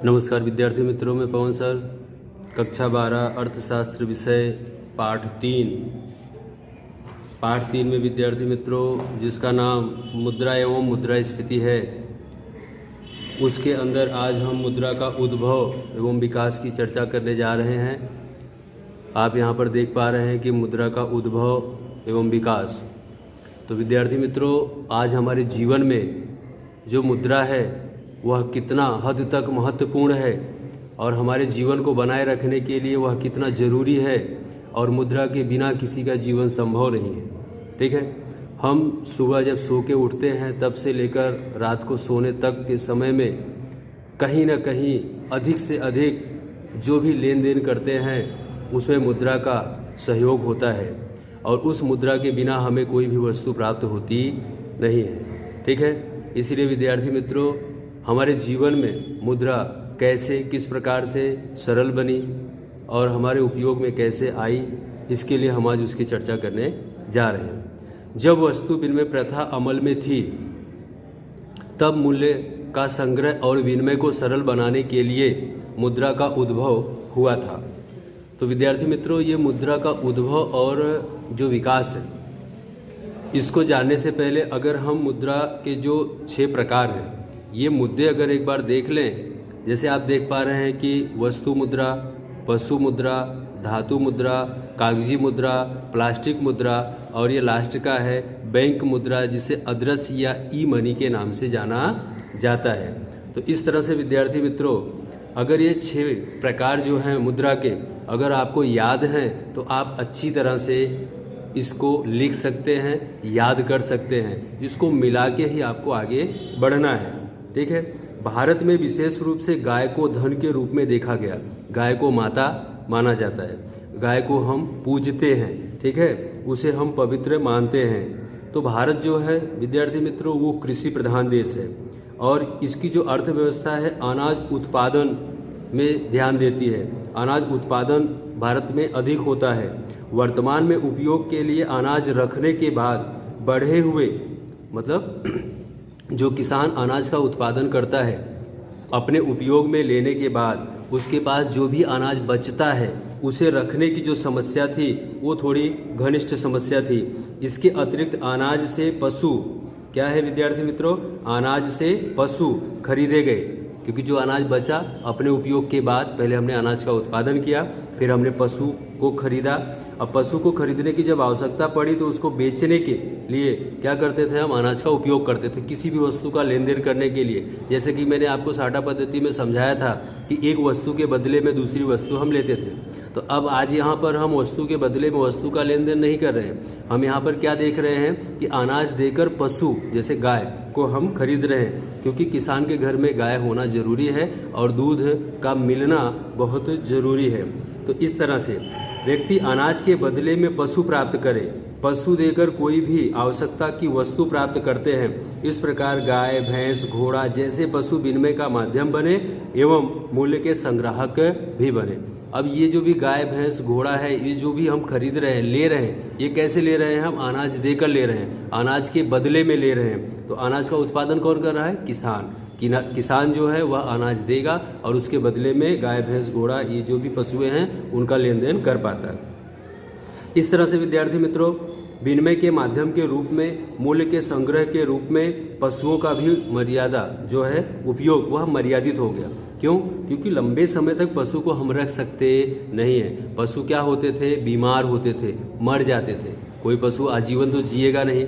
नमस्कार विद्यार्थी मित्रों, मैं पवन सर। कक्षा 12 अर्थशास्त्र विषय पाठ 3 में विद्यार्थी मित्रों, जिसका नाम मुद्रा एवं मुद्रास्फीति है, उसके अंदर आज हम मुद्रा का उद्भव एवं विकास की चर्चा करने जा रहे हैं। आप यहाँ पर देख पा रहे हैं कि मुद्रा का उद्भव एवं विकास। तो विद्यार्थी मित्रों, आज हमारे जीवन में जो मुद्रा है वह कितना हद तक महत्वपूर्ण है और हमारे जीवन को बनाए रखने के लिए वह कितना ज़रूरी है, और मुद्रा के बिना किसी का जीवन संभव नहीं है। ठीक है, हम सुबह जब सो के उठते हैं तब से लेकर रात को सोने तक के समय में कहीं ना कहीं अधिक से अधिक जो भी लेन देन करते हैं उसमें मुद्रा का सहयोग होता है, और उस मुद्रा के बिना हमें कोई भी वस्तु प्राप्त होती नहीं है। ठीक है, इसलिए विद्यार्थी मित्रों, हमारे जीवन में मुद्रा कैसे किस प्रकार से सरल बनी और हमारे उपयोग में कैसे आई, इसके लिए हम आज उसकी चर्चा करने जा रहे हैं। जब वस्तु विनिमय प्रथा अमल में थी तब मूल्य का संग्रह और विनिमय को सरल बनाने के लिए मुद्रा का उद्भव हुआ था। तो विद्यार्थी मित्रों, ये मुद्रा का उद्भव और जो विकास है, इसको जानने से पहले अगर हम मुद्रा के जो 6 प्रकार हैं, ये मुद्दे अगर एक बार देख लें, जैसे आप देख पा रहे हैं कि वस्तु मुद्रा, पशु मुद्रा, धातु मुद्रा, कागजी मुद्रा, प्लास्टिक मुद्रा, और ये लास्ट का है बैंक मुद्रा, जिसे अदृश्य या ई मनी के नाम से जाना जाता है। तो इस तरह से विद्यार्थी मित्रों, अगर ये 6 प्रकार जो हैं मुद्रा के अगर आपको याद हैं तो आप अच्छी तरह से इसको लिख सकते हैं, याद कर सकते हैं। इसको मिला के ही आपको आगे बढ़ना है। ठीक है, भारत में विशेष रूप से गाय को धन के रूप में देखा गया। गाय को माता माना जाता है, गाय को हम पूजते हैं। ठीक है, उसे हम पवित्र मानते हैं। तो भारत जो है विद्यार्थी मित्रों, वो कृषि प्रधान देश है और इसकी जो अर्थव्यवस्था है अनाज उत्पादन में ध्यान देती है। अनाज उत्पादन भारत में अधिक होता है। वर्तमान में उपयोग के लिए अनाज रखने के बाद बढ़े हुए, मतलब जो किसान अनाज का उत्पादन करता है, अपने उपयोग में लेने के बाद उसके पास जो भी अनाज बचता है उसे रखने की जो समस्या थी वो थोड़ी घनिष्ठ समस्या थी। इसके अतिरिक्त अनाज से पशु, क्या है विद्यार्थी मित्रों, अनाज से पशु खरीदे गए, क्योंकि जो अनाज बचा अपने उपयोग के बाद, पहले हमने अनाज का उत्पादन किया, फिर हमने पशु को खरीदा। अब पशु को खरीदने की जब आवश्यकता पड़ी तो उसको बेचने के लिए क्या करते थे, हम अनाज का उपयोग करते थे किसी भी वस्तु का लेन देन करने के लिए। जैसे कि मैंने आपको साटा पद्धति में समझाया था कि एक वस्तु के बदले में दूसरी वस्तु हम लेते थे। तो अब आज यहाँ पर हम वस्तु के बदले में वस्तु का लेन देन नहीं कर रहे हैं। हम यहाँ पर क्या देख रहे हैं कि अनाज देकर पशु जैसे गाय को हम खरीद रहे हैं, क्योंकि किसान के घर में गाय होना जरूरी है और दूध का मिलना बहुत ज़रूरी है। तो इस तरह से व्यक्ति अनाज के बदले में पशु प्राप्त करे, पशु देकर कोई भी आवश्यकता की वस्तु प्राप्त करते हैं। इस प्रकार गाय, भैंस, घोड़ा जैसे पशु विनिमय का माध्यम बने एवं मूल्य के संग्राहक भी बने। अब ये जो भी गाय, भैंस, घोड़ा है, ये जो भी हम खरीद रहे हैं, ले रहे हैं, ये कैसे ले रहे हैं, हम अनाज देकर ले रहे हैं, अनाज के बदले में ले रहे हैं। तो अनाज का उत्पादन कौन कर रहा है, किसान। किसान जो है वह अनाज देगा और उसके बदले में गाय, भैंस, घोड़ा, ये जो भी पशुएं हैं उनका लेन देन कर पाता है। इस तरह से विद्यार्थी मित्रों, विनिमय के माध्यम के रूप में, मूल्य के संग्रह के रूप में पशुओं का भी मर्यादा जो है उपयोग वह मर्यादित हो गया। क्यों? क्योंकि लंबे समय तक पशु को हम रख सकते नहीं हैं। पशु क्या होते थे, बीमार होते थे, मर जाते थे। कोई पशु आजीवन तो जिएगा नहीं।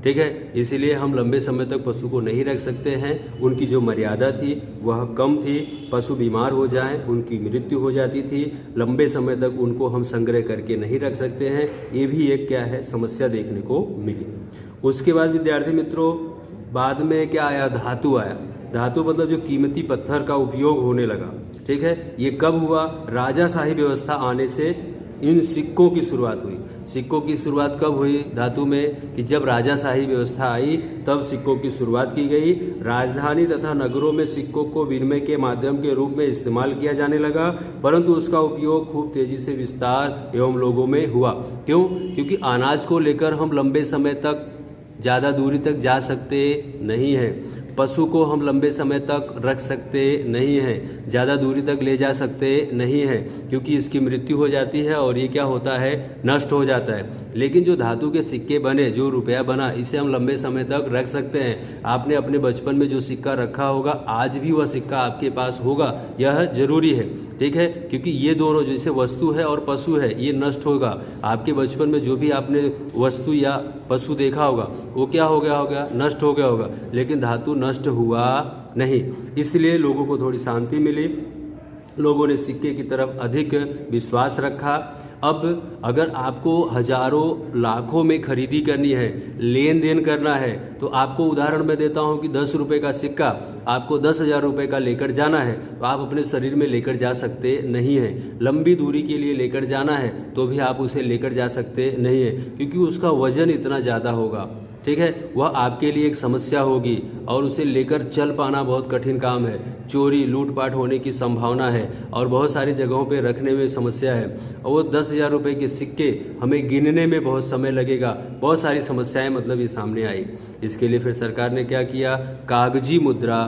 ठीक है, इसीलिए हम लंबे समय तक पशु को नहीं रख सकते हैं। उनकी जो मर्यादा थी वह कम थी। पशु बीमार हो जाएं, उनकी मृत्यु हो जाती थी। लंबे समय तक उनको हम संग्रह करके नहीं रख सकते हैं। ये भी एक क्या है, समस्या देखने को मिली। उसके बाद विद्यार्थी मित्रों, बाद में क्या आया, धातु आया। धातु मतलब जो कीमती पत्थर का उपयोग होने लगा। ठीक है, ये कब हुआ, राजाशाही व्यवस्था आने से इन सिक्कों की शुरुआत हुई। सिक्कों की शुरुआत कब हुई धातु में, कि जब राजाशाही व्यवस्था आई तब सिक्कों की शुरुआत की गई। राजधानी तथा नगरों में सिक्कों को विनिमय के माध्यम के रूप में इस्तेमाल किया जाने लगा, परंतु उसका उपयोग खूब तेजी से विस्तार एवं लोगों में हुआ। क्यों? क्योंकि अनाज को लेकर हम लंबे समय तक ज़्यादा दूरी तक जा सकते नहीं हैं। पशु को हम लंबे समय तक रख सकते नहीं हैं, ज़्यादा दूरी तक ले जा सकते नहीं हैं, क्योंकि इसकी मृत्यु हो जाती है और ये क्या होता है, नष्ट हो जाता है। लेकिन जो धातु के सिक्के बने, जो रुपया बना, इसे हम लंबे समय तक रख सकते हैं। आपने अपने बचपन में जो सिक्का रखा होगा, आज भी वह सिक्का आपके पास होगा, यह जरूरी है, ठीक है, क्योंकि ये दोनों जैसे वस्तु है और पशु है, ये नष्ट होगा। आपके बचपन में जो भी आपने वस्तु या पशु देखा होगा वो क्या हो गया होगा, नष्ट हो गया होगा, लेकिन धातु नष्ट हुआ नहीं। इसलिए लोगों को थोड़ी शांति मिली, लोगों ने सिक्के की तरफ अधिक विश्वास रखा। अब अगर आपको हजारों लाखों में खरीदी करनी है, लेन देन करना है, तो आपको उदाहरण मैं देता हूं कि 10 रुपये का सिक्का आपको 10,000 रुपये का लेकर जाना है, तो आप अपने शरीर में लेकर जा सकते नहीं हैं। लंबी दूरी के लिए लेकर जाना है तो भी आप उसे लेकर जा सकते नहीं हैं, क्योंकि उसका वजन इतना ज़्यादा होगा, ठीक है, वह आपके लिए एक समस्या होगी और उसे लेकर चल पाना बहुत कठिन काम है। चोरी लूटपाट होने की संभावना है और बहुत सारी जगहों पे रखने में समस्या है, और वो 10,000 रुपये के सिक्के हमें गिनने में बहुत समय लगेगा, बहुत सारी समस्याएं मतलब ये सामने आई। इसके लिए फिर सरकार ने क्या किया, कागजी मुद्रा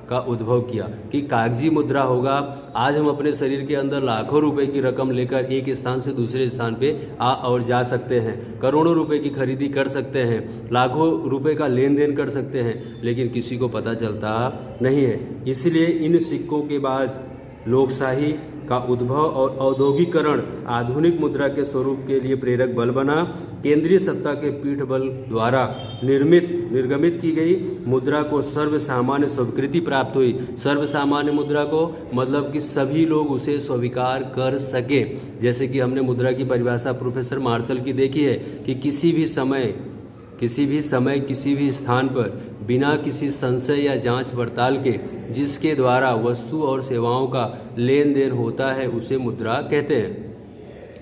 का उद्भव किया कि कागजी मुद्रा होगा। आज हम अपने शरीर के अंदर लाखों रुपए की रकम लेकर एक स्थान से दूसरे स्थान पे आ और जा सकते हैं, करोड़ों रुपए की खरीदी कर सकते हैं, लाखों रुपए का लेन देन कर सकते हैं, लेकिन किसी को पता चलता नहीं है। इसलिए इन सिक्कों के बाद लोकशाही का उद्भव और औद्योगिकरण आधुनिक मुद्रा के स्वरूप के लिए प्रेरक बल बना। केंद्रीय सत्ता के पीठ बल द्वारा निर्गमित की गई मुद्रा को सर्वसामान्य स्वीकृति प्राप्त हुई। सर्वसामान्य मुद्रा को मतलब कि सभी लोग उसे स्वीकार कर सके। जैसे कि हमने मुद्रा की परिभाषा प्रोफेसर मार्शल की देखी है कि किसी भी समय किसी भी स्थान पर बिना किसी संशय या जांच पड़ताल के जिसके द्वारा वस्तु और सेवाओं का लेन देन होता है उसे मुद्रा कहते हैं,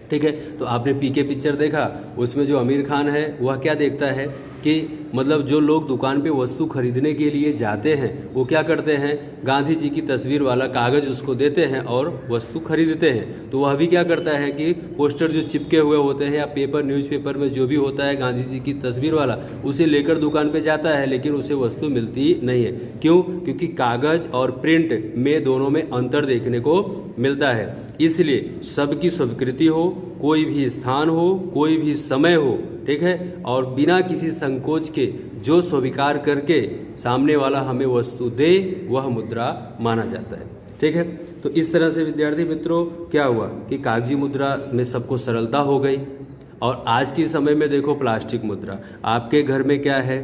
ठीक है। तो आपने पीके पिक्चर देखा, उसमें जो आमिर खान है वह क्या देखता है कि मतलब जो लोग दुकान पे वस्तु खरीदने के लिए जाते हैं वो क्या करते हैं, गांधी जी की तस्वीर वाला कागज़ उसको देते हैं और वस्तु खरीदते हैं। तो वह भी क्या करता है कि पोस्टर जो चिपके हुए होते हैं या पेपर न्यूज़पेपर में जो भी होता है गांधी जी की तस्वीर वाला, उसे लेकर दुकान पे जाता है, लेकिन उसे वस्तु मिलती नहीं है। क्यों? क्योंकि कागज़ और प्रिंट में दोनों में अंतर देखने को मिलता है। इसलिए सबकी स्वीकृति हो, कोई भी स्थान हो, कोई भी समय हो, ठीक है, और बिना किसी संकोच के जो स्वीकार करके सामने वाला हमें वस्तु दे वह मुद्रा माना जाता है, ठीक है। तो इस तरह से विद्यार्थी मित्रों क्या हुआ कि कागजी मुद्रा में सबको सरलता हो गई। और आज के समय में देखो प्लास्टिक मुद्रा, आपके घर में क्या है,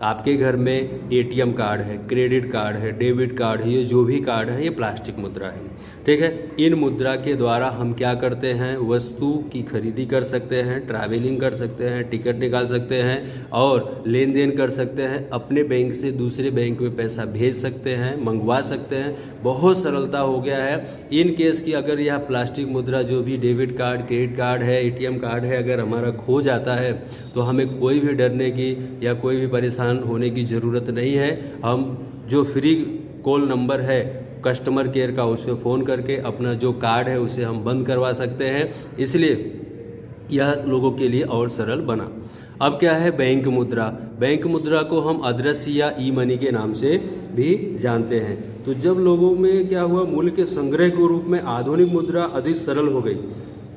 आपके घर में एटीएम कार्ड है, क्रेडिट कार्ड है, डेबिट कार्ड है, ये जो भी कार्ड है ये प्लास्टिक मुद्रा है, ठीक है। इन मुद्रा के द्वारा हम क्या करते हैं, वस्तु की खरीदी कर सकते हैं, ट्रैवलिंग कर सकते हैं, टिकट निकाल सकते हैं और लेन देन कर सकते हैं, अपने बैंक से दूसरे बैंक में पैसा भेज सकते हैं, मंगवा सकते हैं, बहुत सरलता हो गया है। इन केस की अगर यह प्लास्टिक मुद्रा जो भी डेबिट कार्ड, क्रेडिट कार्ड है, एटीएम कार्ड है, अगर हमारा खो जाता है तो हमें कोई भी डरने की या कोई भी परेशान होने की ज़रूरत नहीं है। हम जो फ्री कॉल नंबर है कस्टमर केयर का, उसमें फ़ोन करके अपना जो कार्ड है उसे हम बंद करवा सकते हैं। इसलिए यह लोगों के लिए और सरल बना। अब क्या है बैंक मुद्रा। बैंक मुद्रा को हम अदृश्य या ई मनी के नाम से भी जानते हैं। तो जब लोगों में क्या हुआ, मूल्य के संग्रह के रूप में आधुनिक मुद्रा अधिक सरल हो गई,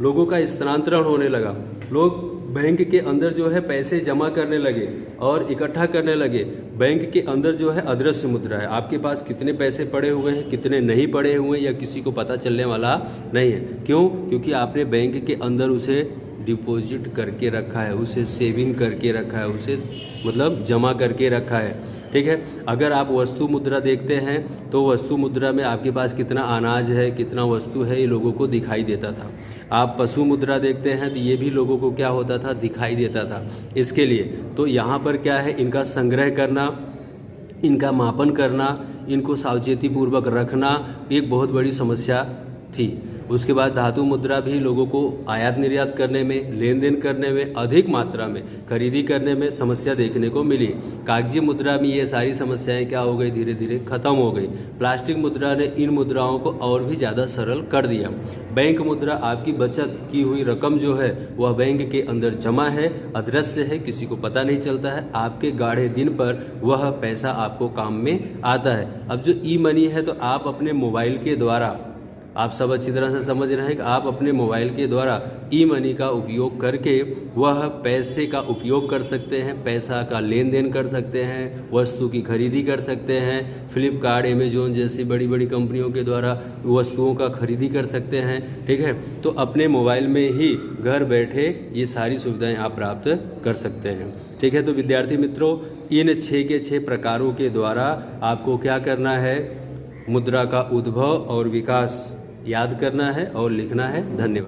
लोगों का स्थानांतरण होने लगा, लोग बैंक के अंदर जो है पैसे जमा करने लगे और इकट्ठा करने लगे। बैंक के अंदर जो है अदृश्य मुद्रा है, आपके पास कितने पैसे पड़े हुए हैं, कितने नहीं पड़े हुए हैं, या किसी को पता चलने वाला नहीं है। क्यों? क्योंकि आपने बैंक के अंदर उसे डिपॉजिट करके रखा है, उसे सेविंग करके रखा है, उसे मतलब जमा करके रखा है, ठीक है। अगर आप वस्तु मुद्रा देखते हैं तो वस्तु मुद्रा में आपके पास कितना अनाज है, कितना वस्तु है, ये लोगों को दिखाई देता था। आप पशु मुद्रा देखते हैं तो ये भी लोगों को क्या होता था, दिखाई देता था। इसके लिए तो यहाँ पर क्या है, इनका संग्रह करना, इनका मापन करना, इनको सावचेती पूर्वक रखना एक बहुत बड़ी समस्या थी। उसके बाद धातु मुद्रा भी लोगों को आयात निर्यात करने में, लेन देन करने में, अधिक मात्रा में खरीदी करने में समस्या देखने को मिली। कागजी मुद्रा में ये सारी समस्याएं क्या हो गई, धीरे धीरे खत्म हो गई। प्लास्टिक मुद्रा ने इन मुद्राओं को और भी ज़्यादा सरल कर दिया। बैंक मुद्रा, आपकी बचत की हुई रकम जो है वह बैंक के अंदर जमा है, अदृश्य है, किसी को पता नहीं चलता है। आपके गाढ़े दिन पर वह पैसा आपको काम में आता है। अब जो ई मनी है, तो आप अपने मोबाइल के द्वारा, आप सब अच्छी तरह से समझ रहे हैं कि आप अपने मोबाइल के द्वारा ई मनी का उपयोग करके वह पैसे का उपयोग कर सकते हैं, पैसा का लेन देन कर सकते हैं, वस्तु की खरीदी कर सकते हैं। फ्लिपकार्ट, अमेजोन जैसी बड़ी बड़ी कंपनियों के द्वारा वस्तुओं का खरीदी कर सकते हैं। ठीक है, तो अपने मोबाइल में ही घर बैठे ये सारी सुविधाएं आप प्राप्त कर सकते हैं। ठीक है, तो विद्यार्थी मित्रों, इन 6 के 6 प्रकारों के द्वारा आपको क्या करना है, मुद्रा का उद्भव और विकास याद करना है और लिखना है। धन्यवाद।